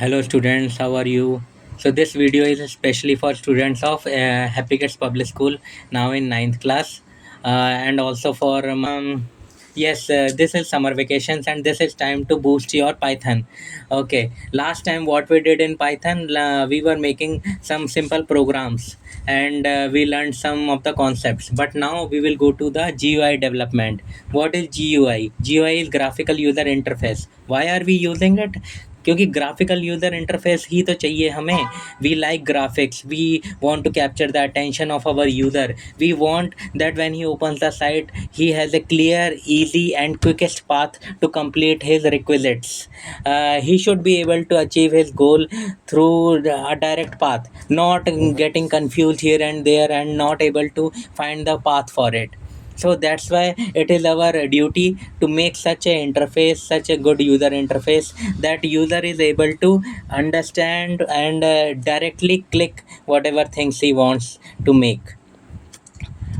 Hello students, how are you? So this video is especially for students of Happy Kids Public School now in ninth class, and also for yes, this is summer vacations and this is time to boost your Python. Okay, last time what we did in Python, we were making some simple programs and we learned some of the concepts. But now we will go to the GUI development. What is GUI? GUI is graphical user interface. Why are we using it? क्योंकि graphical user interface ही तो चाहिए हमें. We like graphics, we want to capture the attention of our user. We want that when he opens the site, he has a clear, easy and quickest path to complete his requisites. He should be able to achieve his goal through a direct path, not getting confused here and there and not able to find the path for it. So that's why it is our duty to make such a interface, such a good user interface, that user is able to understand and directly click whatever things he wants to make.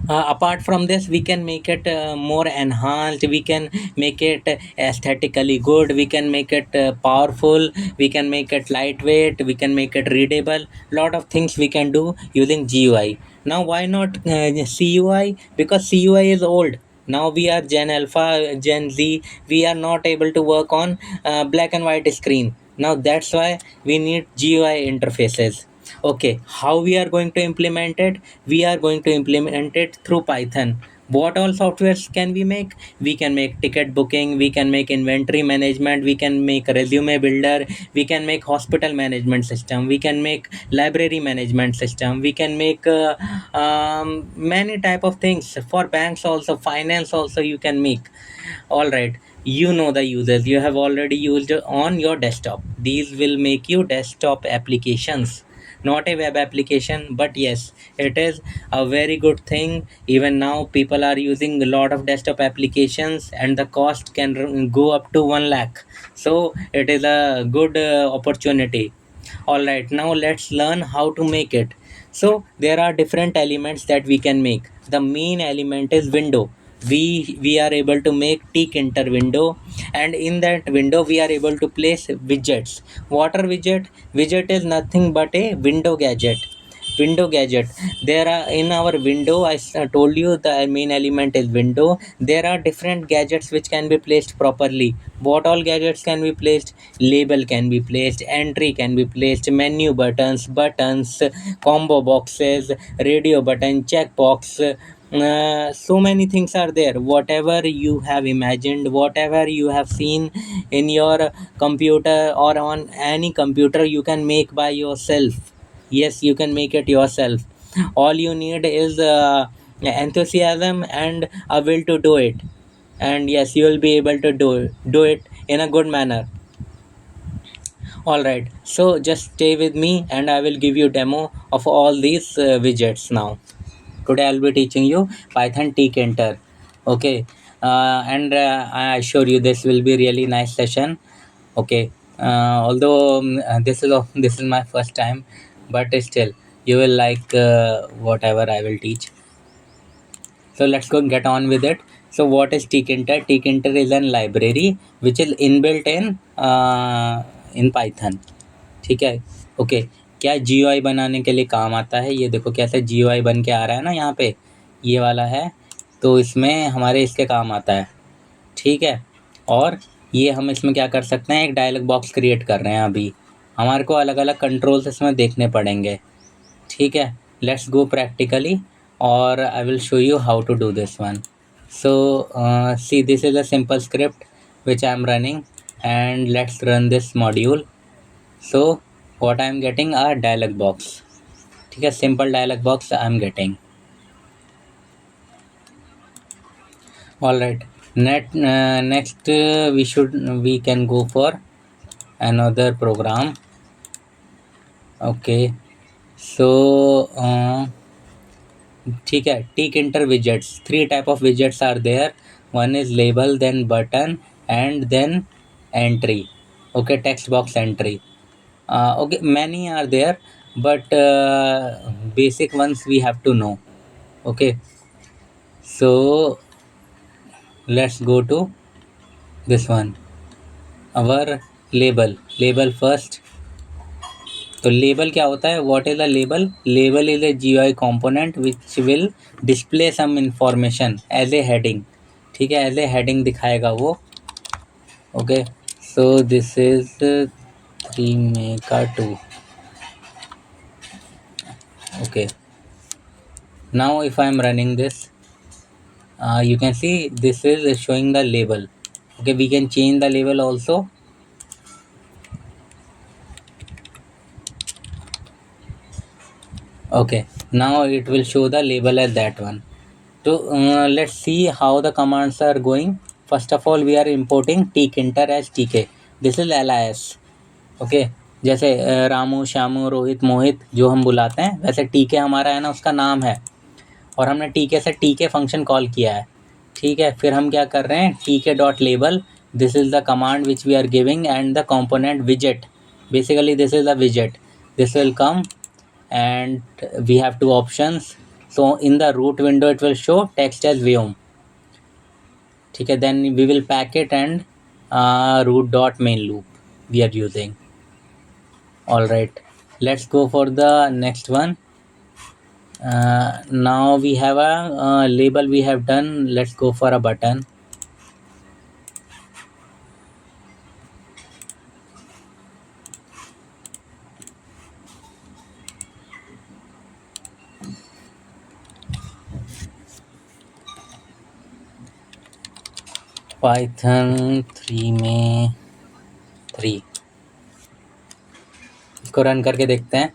Apart from this, we can make it more enhanced, we can make it aesthetically good, we can make it powerful, we can make it lightweight, we can make it readable. Lot of things we can do using GUI. Now why not CUI? Because CUI is old. Now we are Gen Alpha, Gen Z, we are not able to work on black and white screen. Now that's why we need GUI interfaces. Okay, how we are going to implement it? We are going to implement it through Python. What all softwares can we make? We can make ticket booking, we can make inventory management, we can make resume builder, we can make hospital management system, we can make library management system, we can make many type of things. For banks also, finance also you can make. All right, you know the users, you have already used on your desktop. These will make you desktop applications, not a web application. But yes, it is a very good thing. Even now people are using a lot of desktop applications and the cost can go up to 1 lakh. So it is a good opportunity. All right, now let's learn how to make it. So there are different elements that we can make. The main element is window. We are able to make tkinter window, and in that window we are able to place widgets. What are widget? Widget is nothing but a window gadget. Window gadget, there are in our window, told you the main element is window. There are different gadgets which can be placed properly. What all gadgets can be placed? Label can be placed, entry can be placed, menu buttons, combo boxes, radio button, checkbox. So many things are there. Whatever you have imagined, whatever you have seen in your computer or on any computer, you can make by yourself. Yes, you can make it yourself. All you need is enthusiasm and a will to do it. And yes, you will be able to do it in a good manner. All right, so just stay with me and I will give you demo of all these widgets now. Today I'll be teaching you Python tkinter. Okay, and I assure you this will be really nice session. Okay, although this is my first time, but still you will like whatever I will teach. So let's go get on with it. So what is tkinter? Tkinter is an library which is inbuilt in Python. ठीक है. Okay, क्या GUI बनाने के लिए काम आता है. ये देखो कैसे GUI बन के आ रहा है ना, यहाँ पे ये वाला है, तो इसमें हमारे इसके काम आता है. ठीक है. और ये हम इसमें क्या कर सकते हैं, एक डायलॉग बॉक्स क्रिएट कर रहे हैं. अभी हमारे को अलग अलग कंट्रोल्स इसमें देखने पड़ेंगे. ठीक है. लेट्स गो प्रैक्टिकली और I will show you how to do this one. So see, this is a simple script which I am running, and let's run this module. So what I am getting are dialog box. ठीक है, simple dialog box I am getting. All right, next we can go for another program. Okay, so ठीक है, tkinter widgets, 3 type of widgets are there. One is label, then button, and then entry. Okay, text box entry. Okay, many are there, but basic ones we have to know. Okay, so let's go to this one, our label first. तो label क्या होता है? What is a label? Label is a GUI component which will display some information as a heading. ठीक है, as a heading दिखाएगा वो। Okay, so this is 3 mega 2। okay, now if I am running this, you can see this is showing the label. Okay, we can change the label also. Okay, now it will show the label as that one. So let's see how the commands are going. First of all, we are importing tkinter as tk. This is lis. Okay, जैसे रामू, श्यामू, रोहित, मोहित जो हम बुलाते हैं, वैसे टीके हमारा है ना, उसका नाम है, और हमने टीके से टीके फंक्शन कॉल किया है। ठीक है, फिर हम क्या कर रहे हैं? टीके dot label, this is the command which we are giving, and the component विजेट, basically this is the विजेट, this will come and we have two options. So in the root window it will show text as vyom. ठीक है, then we will pack it and root dot main loop we are using. All right, let's go for the next one. Now we have a label we have done. Let's go for a button. Python 3 में 3 इसको run करके देखते हैं।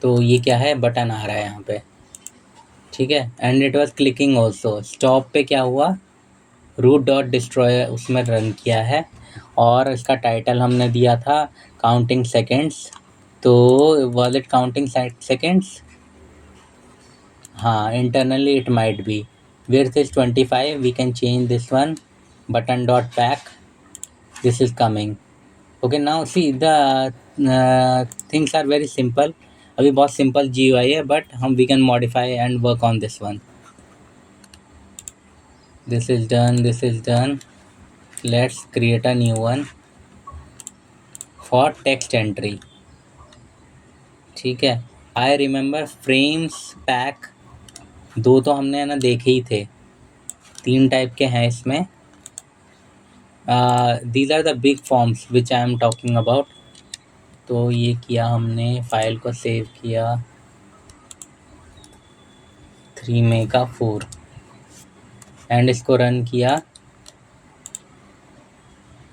तो ये क्या है? Button आ रहा है यहाँ पे। ठीक है, and it was clicking also. Stop पे क्या हुआ? रूट डॉट डिस्ट्रॉय उसमें रन किया है, और इसका टाइटल हमने दिया था काउंटिंग सेकेंड्स। तो वाज इट काउंटिंग सेकेंड्स? हाँ, internally it might be. Width is 25. We can change this one. Button dot pack. This is coming. Okay, now see the things are very simple. अभी बहुत simple GUI है, but हम we can modify and work on this one. This is done. This is done. Let's create a new one for text entry. ठीक है, I remember frames pack 2 तो हमने है ना देखे ही थे। 3 टाइप के हैं इसमें। these are the big forms which I am talking about. तो ये किया हमने, फाइल को सेव किया 3 मेगा 4 एंड इसको रन किया।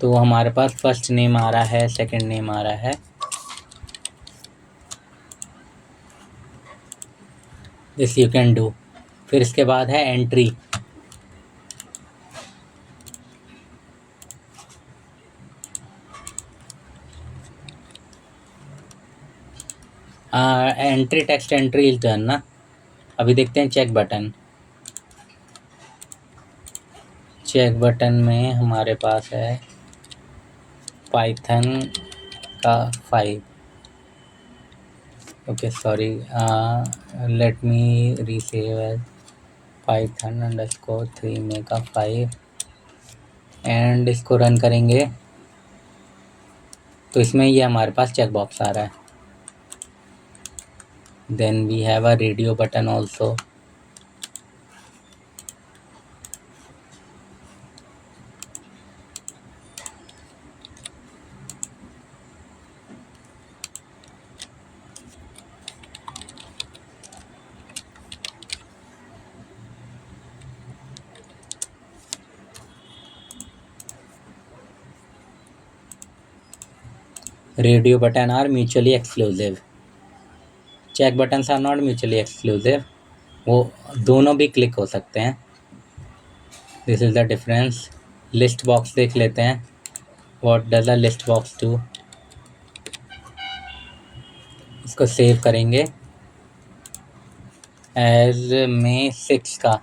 तो हमारे पास फर्स्ट नेम आ रहा है, सेकंड नेम आ रहा है। This you can do. फिर इसके बाद है entry. Entry text entry is done ना। अभी देखते हैं चेक बटन। चेक बटन में हमारे पास है पाइथन का 5। Okay sorry, let me resave as python_3 मेगा 5 एंड इसको रन करेंगे। तो इसमें ये हमारे पास चेक बॉक्स आ रहा है। Then we have a radio button also. Radio button are mutually exclusive. Check buttons are not mutually exclusive, वो दोनों भी क्लिक हो सकते हैं। This is the difference. List box देख लेते हैं, what does a list box do. इसको सेव करेंगे एज मे 6 का।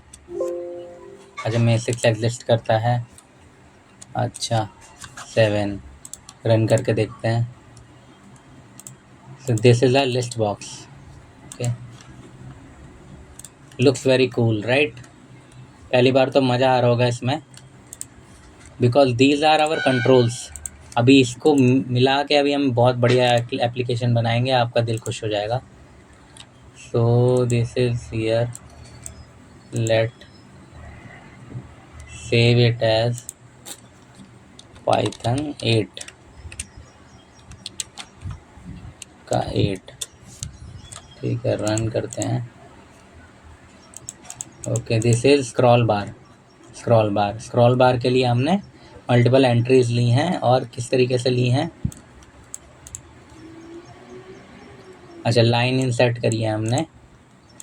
अच्छा, मे 6 एग्जिस्ट करता है। अच्छा 7 रन करके देखते हैं। So this is a list box. Okay, looks very cool, right? पहली बार तो मज़ा आ रहा होगा इसमें, because these are our controls. अभी इसको मिला के अभी हम बहुत बढ़िया एप्लीकेशन बनाएंगे, आपका दिल खुश हो जाएगा। So this is here, let save it as Python 8 का 8। ठीक है, रन करते हैं। Okay, this is scroll bar. Scroll bar के लिए हमने मल्टीपल एंट्रीज ली हैं, और किस तरीके से ली हैं? अच्छा, लाइन इंसर्ट करी है हमने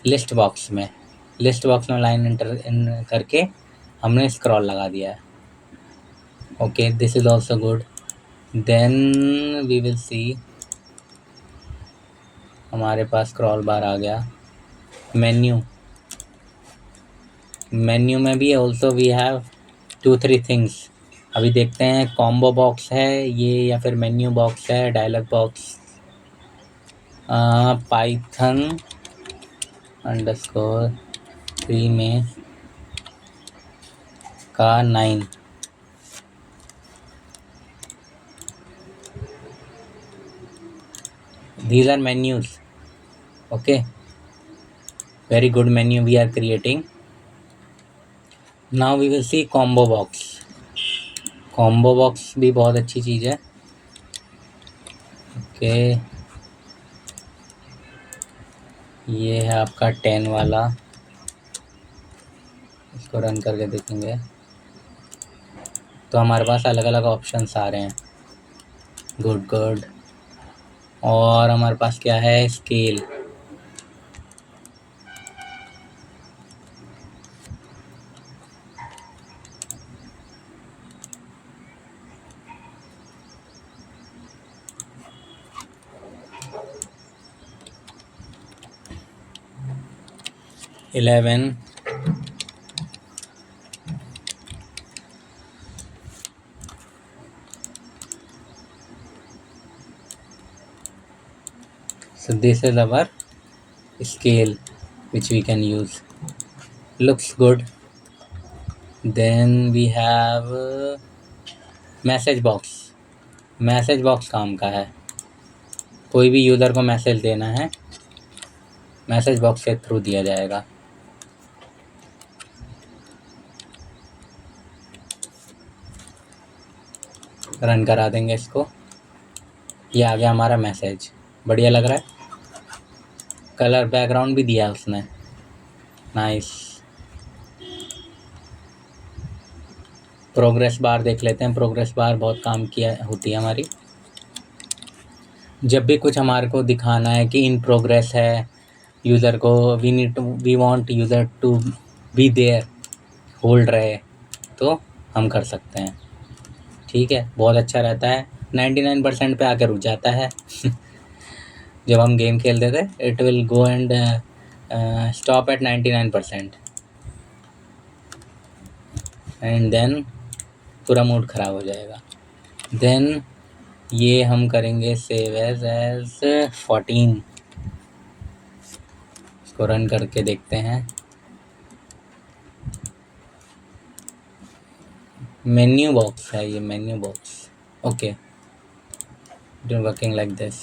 लिस्ट बॉक्स में। लाइन इन करके हमने स्क्रॉल लगा दिया है। Okay, this is also good. Then we will see, हमारे पास स्क्रॉल बार आ गया। मेन्यू में भी ऑल्सो वी हैव 2-3 थिंग्स। अभी देखते हैं कॉम्बो बॉक्स है ये, या फिर मेन्यू बॉक्स है, डायलॉग बॉक्स। पाइथन अंडरस्कोर 3 में का 9। These are menus. Okay, very good menu we are creating. Now we will see combo box. Combo box भी बहुत अच्छी चीज़ है। ओके, ये है आपका 10 वाला। इसको रन करके देखेंगे तो हमारे पास अलग अलग ऑप्शंस आ रहे हैं। गुड। और हमारे पास क्या है? Scale. Eleven, so this is our scale which we can use. Looks good. Then we have message box काम का है। कोई भी यूज़र को मैसेज देना है, मैसेज बॉक्स के थ्रू दिया जाएगा। रन करा देंगे इसको। ये आ गया हमारा मैसेज, बढ़िया लग रहा है। कलर बैकग्राउंड भी दिया है उसने, नाइस। प्रोग्रेस बार देख लेते हैं। प्रोग्रेस बार बहुत काम किया होती है हमारी। जब भी कुछ हमारे को दिखाना है कि इन प्रोग्रेस है, यूज़र को we want user to be there, hold रहे, तो हम कर सकते हैं। ठीक है, बहुत अच्छा रहता है। 99% पे आकर रुक जाता है जब हम गेम खेलते थे, it will go and stop at 99%, and then पूरा मूड ख़राब हो जाएगा। देन ये हम करेंगे सेव एज 14। इसको रन करके देखते हैं। मेन्यू बॉक्स है ये, menu box. Okay, it is working like this.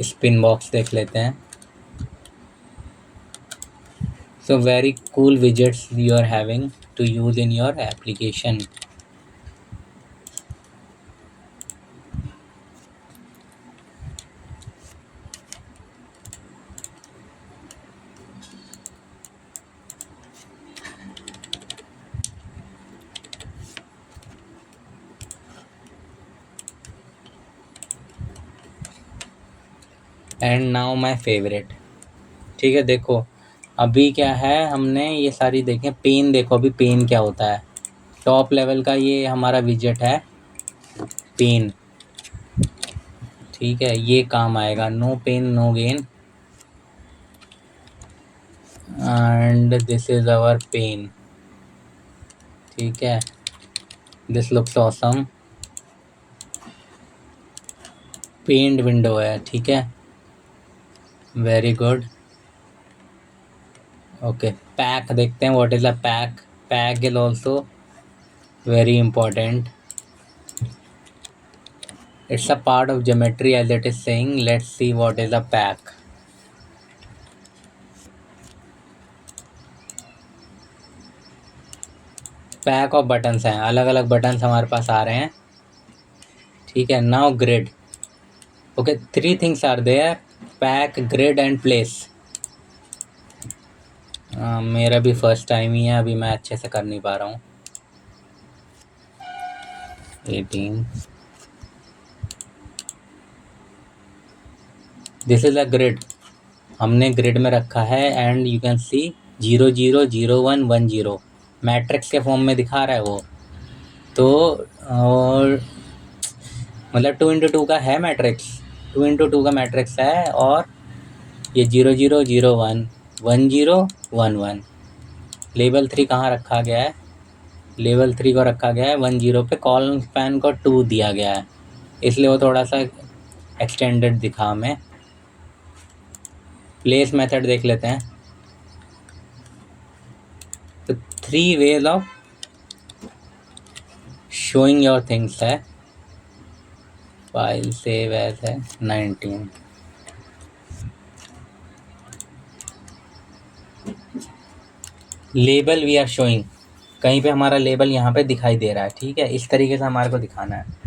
Spin box देख लेते हैं। So very cool widgets you are having to use in your application. And now my favourite. ठीक है, देखो अभी क्या है, हमने ये सारी देखें। पेन देखो, अभी पेन क्या होता है। टॉप लेवल का ये हमारा विजेट है, पेन। ठीक है, ये काम आएगा। No pain no gain, and this is our pane. ठीक है, this looks awesome. Paned window है, ठीक है, वेरी गुड। ओके, पैक देखते हैं। What is a pack? Pack is also very important. It's a part of geometry as it is saying. Let's see what is a pack. Pack of buttons हैं, अलग अलग buttons हमारे पास आ रहे हैं, ठीक है। Now grid, okay, 3 things are there, pack, grid and place. मेरा भी फर्स्ट टाइम ही है, अभी मैं अच्छे से कर नहीं पा रहा हूँ। 18, दिस इज अ ग्रिड, हमने ग्रिड में रखा है and you can see 0 0 0 1 1 0 matrix के फॉर्म में दिखा रहा है वो, तो और मतलब 2 इंटू 2 का है मैट्रिक्स, 2 इंटू 2 का मैट्रिक्स है। और ये 0 0 0 1 1 0 1 1। लेवल 3 कहाँ रखा गया है? लेवल 3 को रखा गया है 1 0 पे, कॉलम स्पैन को 2 दिया गया है, इसलिए वो थोड़ा सा एक्सटेंडेड दिखा हमें। प्लेस मेथड देख लेते हैं। तो 3 ways of showing your things है। फाइल सेव एज है 19। लेबल वी आर शोइंग, कहीं पे हमारा लेबल यहाँ पे दिखाई दे रहा है, ठीक है, इस तरीके से हमारे को दिखाना है।